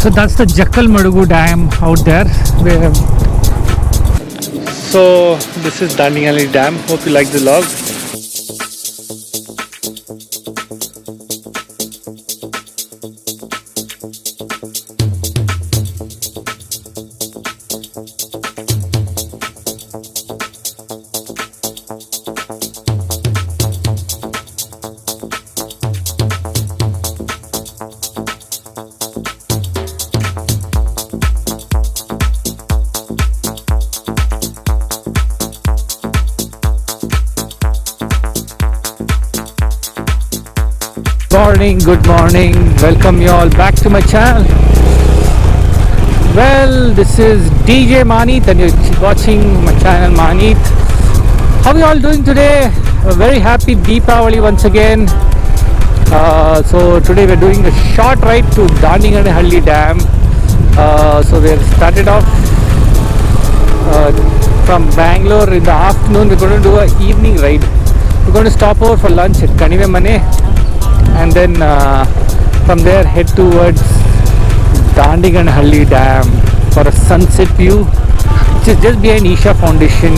So that's the Jakkalamadagu Dam out there. So this is Dandiganahalli Dam. Hope you like the vlog. Good morning, welcome you all back to my channel. Well, this is Djmahaneet and you're watching my channel Mahaneet. How are you all doing today? A very happy Deepavali once again. So today we're doing a short ride to Dandiganahalli Dam. So we started off from Bangalore in the afternoon. We're going to do an evening ride. We're going to stop over for lunch at Kaneve Mane, and then from there head towards Dandiganahalli Dam for a sunset view, which is just behind Isha Foundation.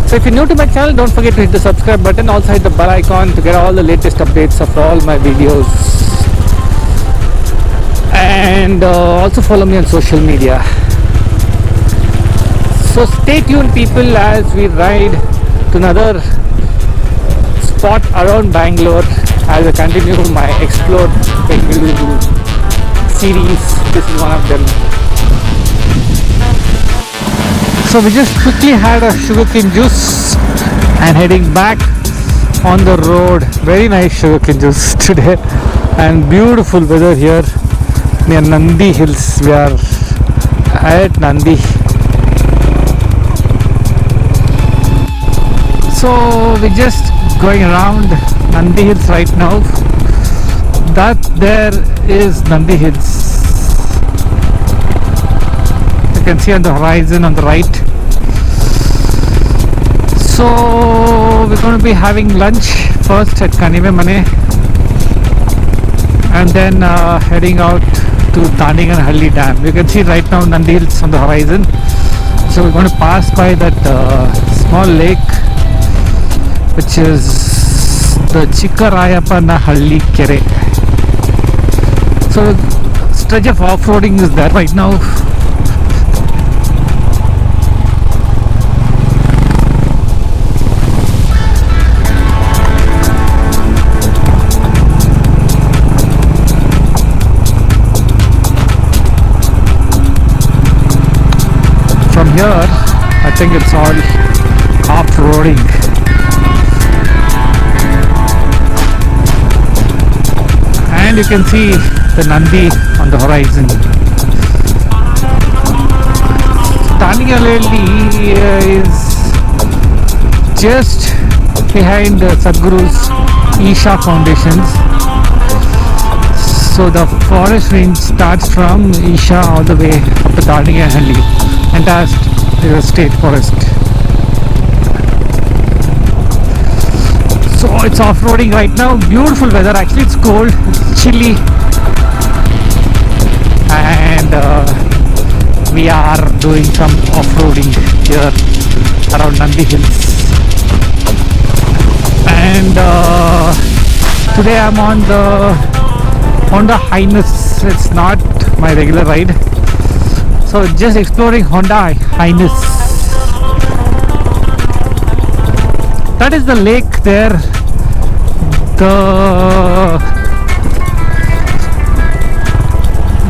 So if you're new to my channel, don't forget to hit the subscribe button, also hit the bell icon to get all the latest updates of all my videos, and also follow me on social media. So stay tuned people as we ride to another spot around Bangalore as I continue my Explore Bangalore series. This is one of them. So we just quickly had a sugarcane juice and heading back on the road. Very nice sugarcane juice today and beautiful weather here near Nandi Hills. We are at Nandi. So we just going around Nandi Hills right now. That there is Nandi Hills. You can see on the horizon on the right. So we're going to be having lunch first at Kaneve Mane and then heading out to Dandiganahalli Dam. You can see right now Nandi Hills on the horizon. So we're going to pass by that small lake, which is the Jakkalamadagu Dam. So stretch of off-roading is there right now. From here, I think it's all off-roading. And you can see the Nandi on the horizon. Dandiganahalli is just behind Sadhguru's Isha Foundations. So the forest range starts from Isha all the way up to Dandiganahalli, entire state forest. So it's off-roading right now. Beautiful weather. Actually it's cold, it's chilly, and we are doing some off-roading here around Nandi Hills. And today I'm on the Honda Highness. It's not my regular ride, so just exploring Honda Highness. That is the lake there. The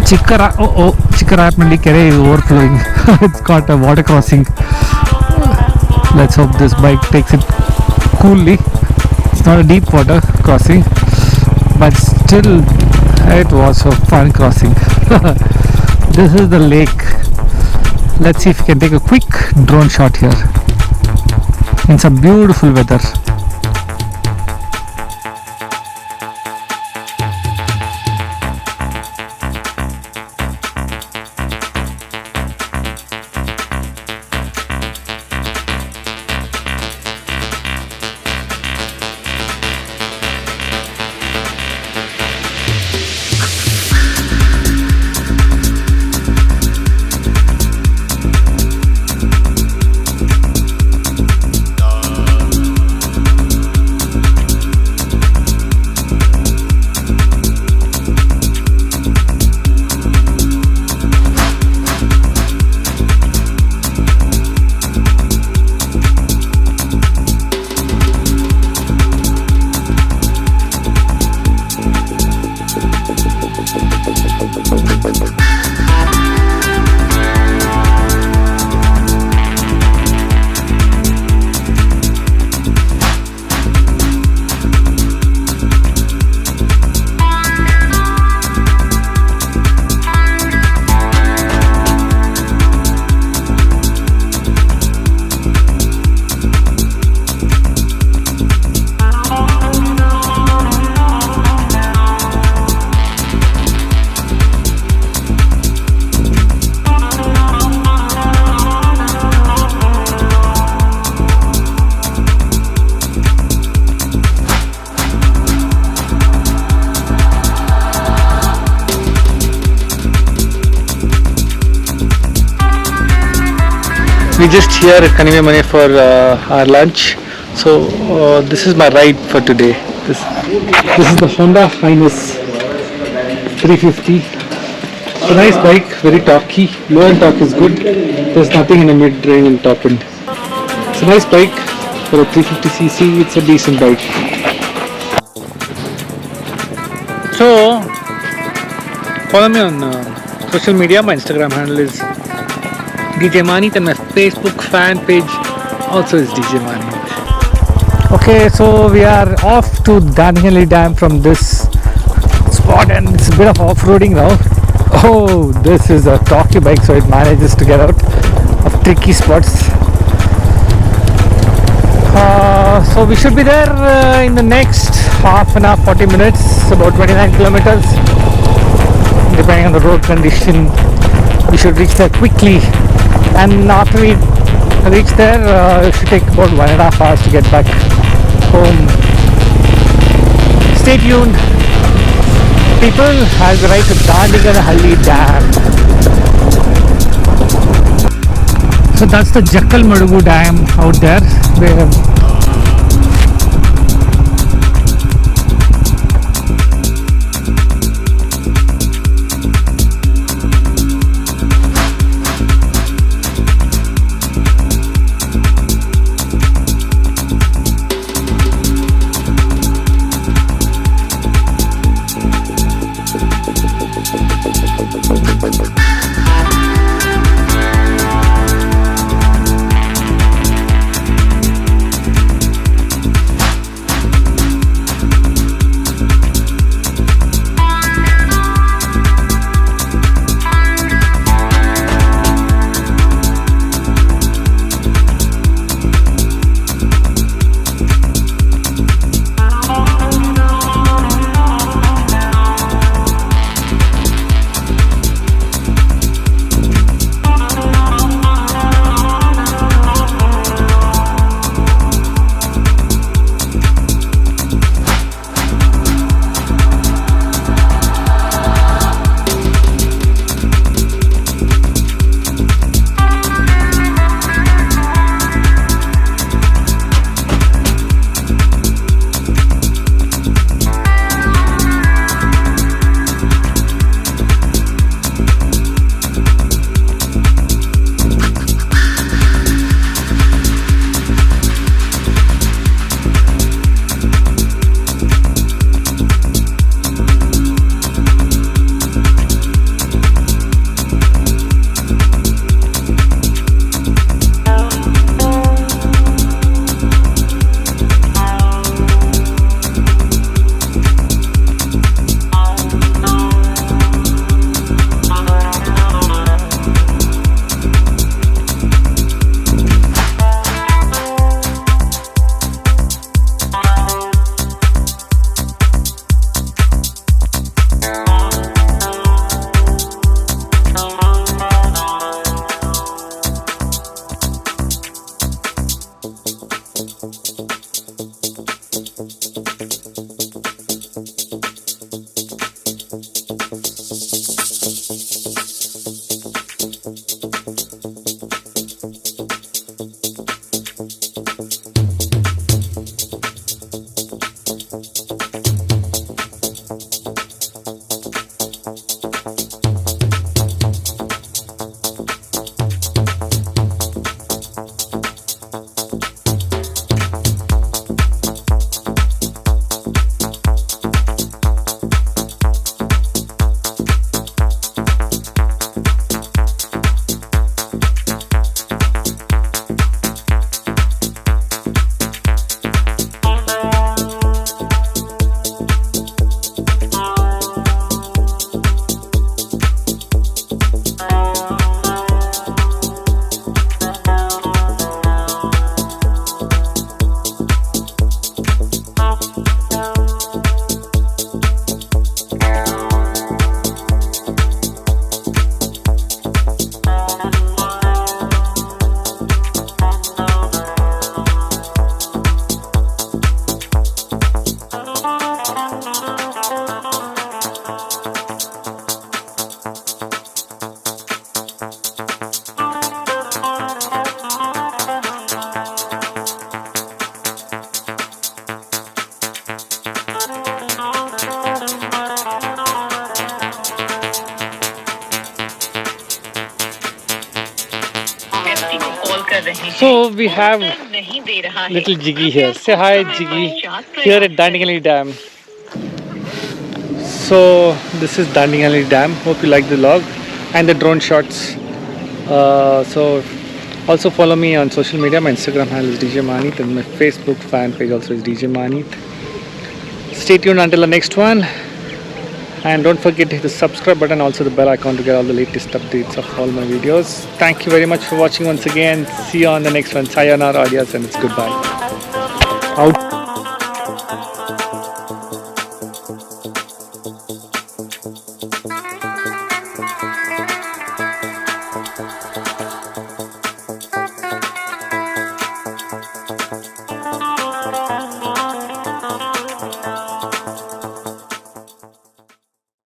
Jakkalamadagu Dam is overflowing. It's got a water crossing. Let's hope this bike takes it coolly. It's not a deep water crossing, but still it was a fun crossing. This is the lake. Let's see if we can take a quick drone shot here in some beautiful weather. We just here at Kaneve Mane for our lunch. So this is my ride for today. This is the Honda Highness 350. It's a nice bike, very torquy. Low end torque is good. There's nothing in the mid range and top end. It's a nice bike for a 350cc. It's a decent bike. So follow me on social media. My Instagram handle is Djmahaneet and my Facebook fan page also is Djmahaneet. Okay, so we are off to Dandiganahalli Dam from this spot and it's a bit of off-roading now. Oh, this is a torquy bike, so it manages to get out of tricky spots. So we should be there in the next half an hour, 40 minutes, about 29 kilometers. Depending on the road condition, we should reach there quickly. And after we reach there, it should take about 1.5 hours to get back home. Stay tuned, people, as we ride to Dandiganahalli Dam. So that's the Jakkalamadagu Dam out there. So we have little Jiggy here. Say hi, Jiggy. Here at Dandiganahalli Dam. So this is Dandiganahalli Dam. Hope you like the vlog and the drone shots. So also follow me on social media. My Instagram handle is Djmahaneet and my Facebook fan page also is Djmahaneet. Stay tuned until the next one. And don't forget to hit the subscribe button, also the bell icon to get all the latest updates of all my videos. Thank you very much for watching once again. See you on the next one. Sayonara, adios, and it's goodbye. Out.